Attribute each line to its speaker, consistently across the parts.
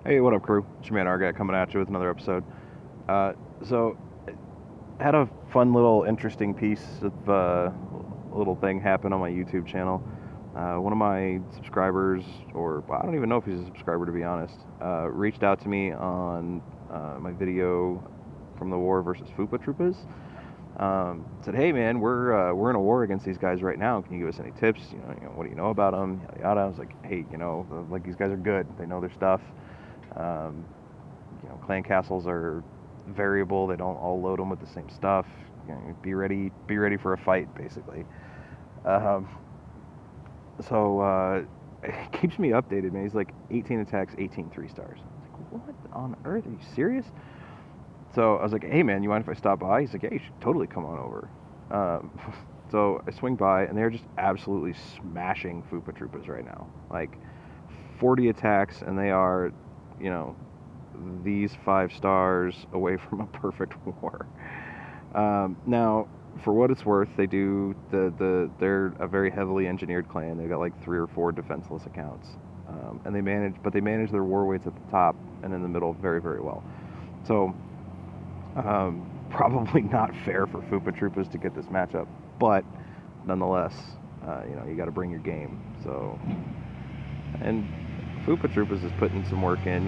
Speaker 1: Hey, what up, crew? It's your man Argat coming at you with another episode. So, had a fun little interesting piece of little thing happen on my YouTube channel. One of my subscribers, or I don't even know if he's a subscriber to be honest, reached out to me on my video from the war versus Fupa Troopas. Said, "Hey man, we're in a war against these guys right now. Can you give us any tips? What do you know about them? Yada yada." I was like, "Hey, like these guys are good. They know their stuff. Um, clan castles are variable. They don't all load them with the same stuff. Be ready for a fight, basically." Um, so it keeps me updated, man. He's like 18 attacks, 18 3-stars. I was like, what on earth? Are you serious? So I was like, hey man, you mind if I stop by? He's like, yeah, you should totally come on over. Um, so I swing by, and they're just absolutely smashing Fupa Troopas right now. Like 40 attacks, and they are, you know, these 5 stars away from a perfect war. Now, for what it's worth, they do they're a very heavily engineered clan. They've got like 3 or 4 defenseless accounts, and they manage their war weights at the top and in the middle very very well. So probably not fair for Fupa Troopas to get this matchup, but nonetheless, you got to bring your game. So, and Fupa Troopas is putting some work in.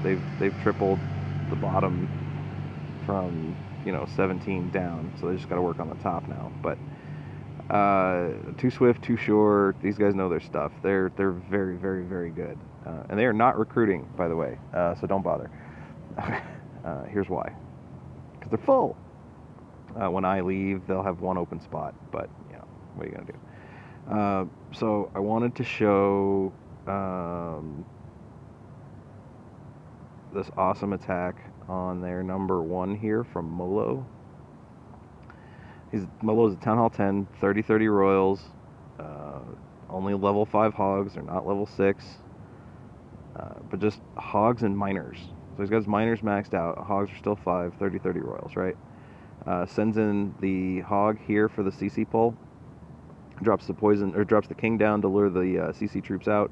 Speaker 1: They've tripled the bottom from 17 down, so they just got to work on the top now. But 2swift2sure, these guys know their stuff. They're very very very good, and they are not recruiting, by the way. So don't bother. Here's why. Because they're full. When I leave, they'll have one open spot, but what are you gonna do? So I wanted to show this awesome attack on their number 1 here from Molo. Molo's a Town Hall 10, 30-30 Royals, only level 5 hogs, they're not level 6, but just hogs and miners. So he's got his miners maxed out, hogs are still 5, 30-30 Royals, right? Sends in the hog here for the CC pull, drops the king down to lure the CC troops out,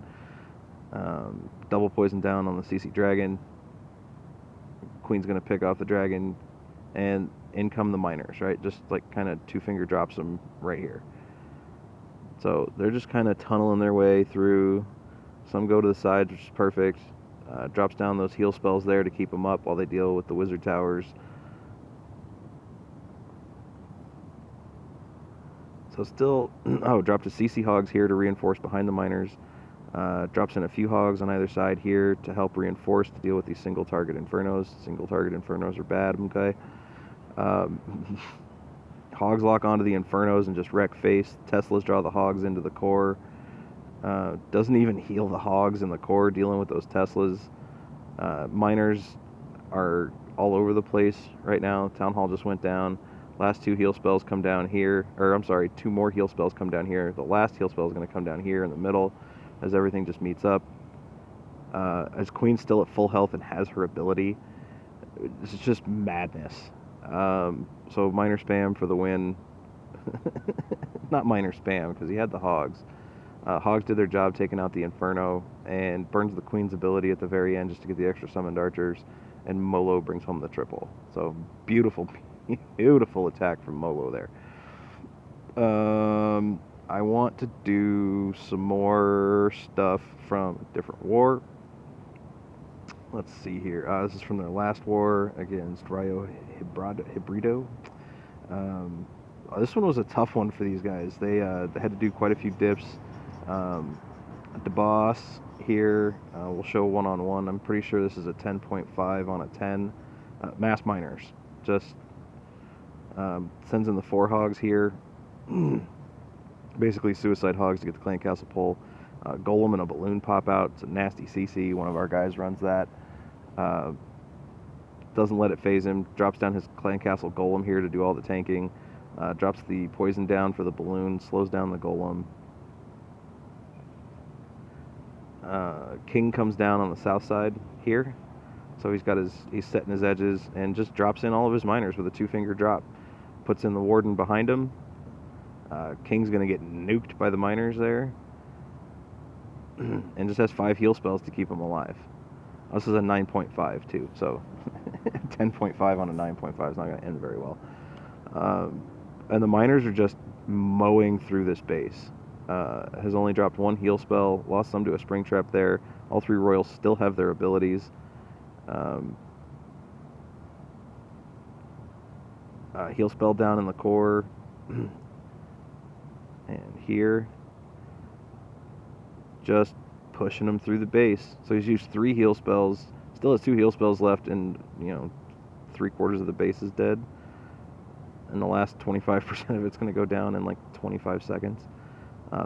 Speaker 1: double poison down on the CC dragon, queen's gonna pick off the dragon, and in come the miners, right? Just like kind of 2-finger drops them right here. So they're just kind of tunneling their way through. Some go to the sides, which is perfect. Drops down those heal spells there to keep them up while they deal with the wizard towers. So still, dropped a CC hogs here to reinforce behind the miners. Drops in a few hogs on either side here to help reinforce to deal with these single target infernos. Single target infernos are bad, okay? Hogs lock onto the infernos and just wreck face. Teslas draw the hogs into the core. Doesn't even heal the hogs in the core dealing with those Teslas. Miners are all over the place right now. Town Hall just went down. Last 2 heal spells come down here. 2 more heal spells come down here. The last heal spell is going to come down here in the middle as everything just meets up. As Queen's still at full health and has her ability, it's just madness. So minor spam for the win. Not minor spam, because he had the hogs. Hogs did their job taking out the Inferno, and burns the Queen's ability at the very end just to get the extra summoned archers, and Molo brings home the triple. So beautiful, beautiful attack from Molo there. I want to do some more stuff from a different war. Let's see here. This is from their last war against Rayo Hybrido. This one was a tough one for these guys. They had to do quite a few dips. The boss here will show one-on-one. I'm pretty sure this is a 10.5 on a 10. Mass miners. Just sends in the 4 hogs here. Basically suicide hogs to get the clan castle pull. Golem and a balloon pop out. It's a nasty CC. One of our guys runs that. Doesn't let it phase him. Drops down his clan castle golem here to do all the tanking. Drops the poison down for the balloon. Slows down the golem. King comes down on the south side here. So he's setting his edges and just drops in all of his miners with a 2-finger drop. Puts in the warden behind him. King's going to get nuked by the miners there. And just has 5 heal spells to keep him alive. This is a 9.5 too, so 10.5 on a 9.5 is not going to end very well. And the miners are just mowing through this base. Has only dropped one heal spell, lost some to a spring trap there. All three royals still have their abilities. Heal spell down in the core. And here, just pushing them through the base. So he's used 3 heal spells, still has 2 heal spells left, and 3/4 of the base is dead. And the last 25% of it's going to go down in like 25 seconds.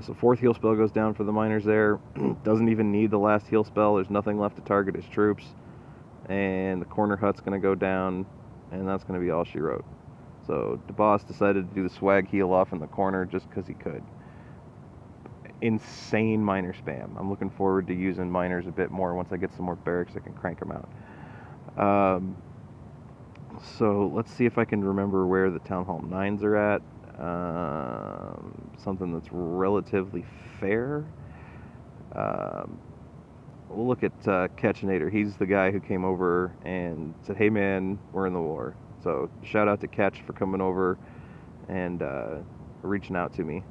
Speaker 1: So 4th heal spell goes down for the miners there. Doesn't even need the last heal spell. There's nothing left to target his troops. And the corner hut's going to go down, and that's going to be all she wrote. So DeBoss decided to do the swag heal off in the corner just because he could. Insane miner spam. I'm looking forward to using miners a bit more once I get some more barracks. I can crank them out. So let's see if I can remember where the Town Hall 9s are at. Something that's relatively fair. We'll look at Ketchinator. He's the guy who came over and said, "Hey man, we're in the war." So shout out to Ketch for coming over and reaching out to me.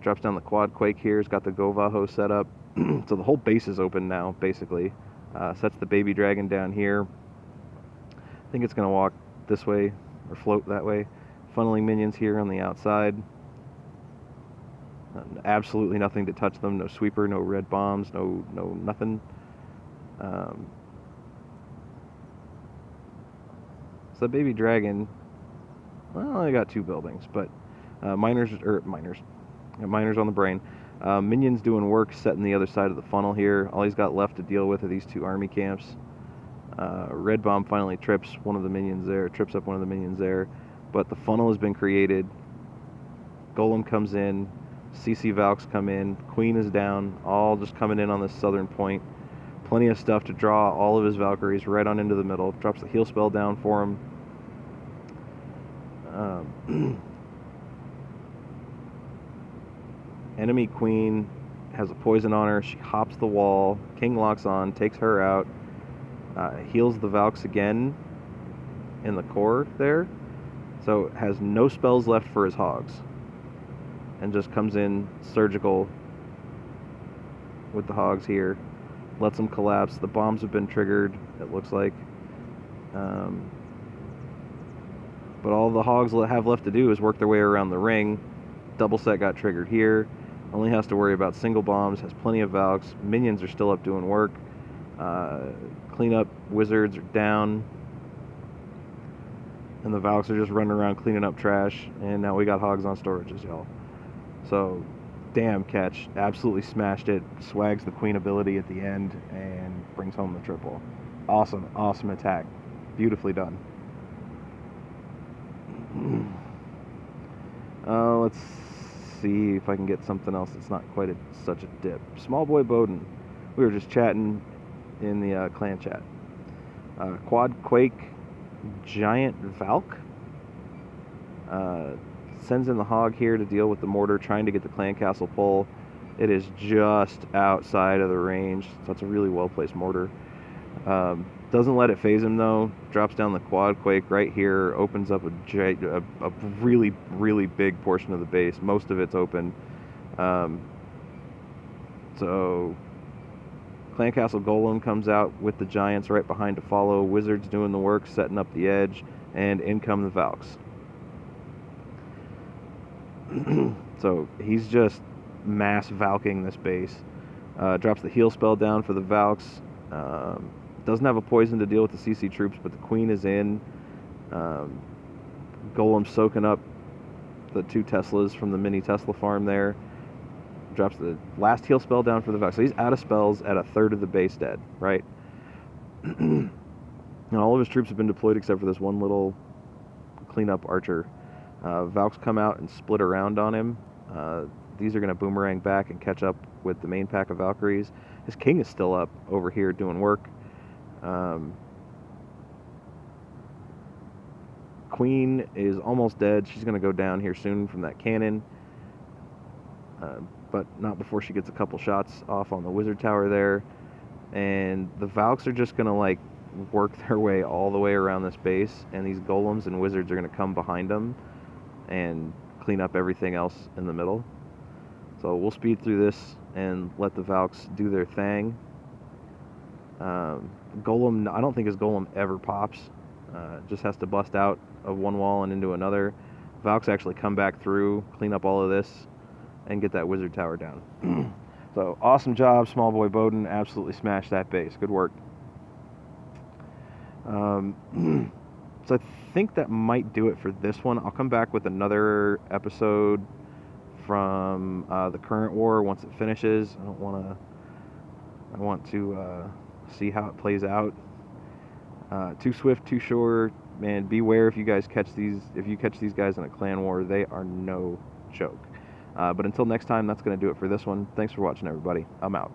Speaker 1: Drops down the quad quake here. He's got the Govaho set up. So the whole base is open now, basically. Sets the baby dragon down here. I think it's going to walk this way or float that way. Funneling minions here on the outside. Absolutely nothing to touch them. No sweeper, no red bombs, no nothing. So the baby dragon, well, I got 2 buildings, but miners on the brain. Minions doing work, setting the other side of the funnel here. All he's got left to deal with are these 2 army camps. Red bomb finally trips up one of the minions there, but the funnel has been created. Golem comes in, CC Valks come in, Queen is down, all just coming in on this southern point. Plenty of stuff to draw all of his Valkyries right on into the middle. Drops the heal spell down for him. Enemy Queen has a poison on her. She hops the wall. King locks on, takes her out. Heals the Valks again in the core there. So has no spells left for his hogs. And just comes in surgical with the hogs here. Lets them collapse. The bombs have been triggered, it looks like. But all the hogs have left to do is work their way around the ring. Double set got triggered here. Only has to worry about single bombs. Has plenty of Valks. Minions are still up doing work. Cleanup wizards are down. And the Valks are just running around cleaning up trash. And now we got hogs on storages, y'all. So, damn, Ketch. Absolutely smashed it. Swags the Queen ability at the end and brings home the triple. Awesome attack. Beautifully done. Let's see if I can get something else that's not quite such a dip. Small Boy Bowden. We were just chatting in the clan chat. Quad Quake Giant Valk. Sends in the hog here to deal with the mortar, trying to get the clan castle pull. It is just outside of the range, so it's a really well-placed mortar. Doesn't let it phase him, though. Drops down the quad quake right here, opens up a really, really big portion of the base. Most of it's open. So Clan Castle Golem comes out with the Giants right behind to follow. Wizards doing the work, setting up the edge, and in come the Valks. So he's just mass Valking this base. Drops the heal spell down for the Valks. Doesn't have a poison to deal with the CC troops, but the Queen is in. Golem soaking up the 2 Teslas from the mini Tesla farm there. Drops the last heal spell down for the Valks. So he's out of spells at 1/3 of the base dead, right? And all of his troops have been deployed except for this one little cleanup archer. Valks come out and split around on him. These are going to boomerang back and catch up with the main pack of Valkyries. His king is still up over here doing work. Queen is almost dead. She's going to go down here soon from that cannon. But not before she gets a couple shots off on the wizard tower there. and the Valks are just gonna like work their way all the way around this base, and these golems and wizards are gonna come behind them and clean up everything else in the middle. So we'll speed through this and let the Valks do their thing. Golem, I don't think his golem ever pops. Just has to bust out of one wall and into another. Valks actually come back through, clean up all of this, and get that wizard tower down. So awesome job, small boy Bowden. Absolutely smashed that base. Good work. So I think that might do it for this one. I'll come back with another episode from the current war once it finishes. I want to see how it plays out. 2swift2sure, man, beware if you guys catch these. If you catch these guys in a clan war, they are no joke. But until next time, that's going to do it for this one. Thanks for watching, everybody. I'm out.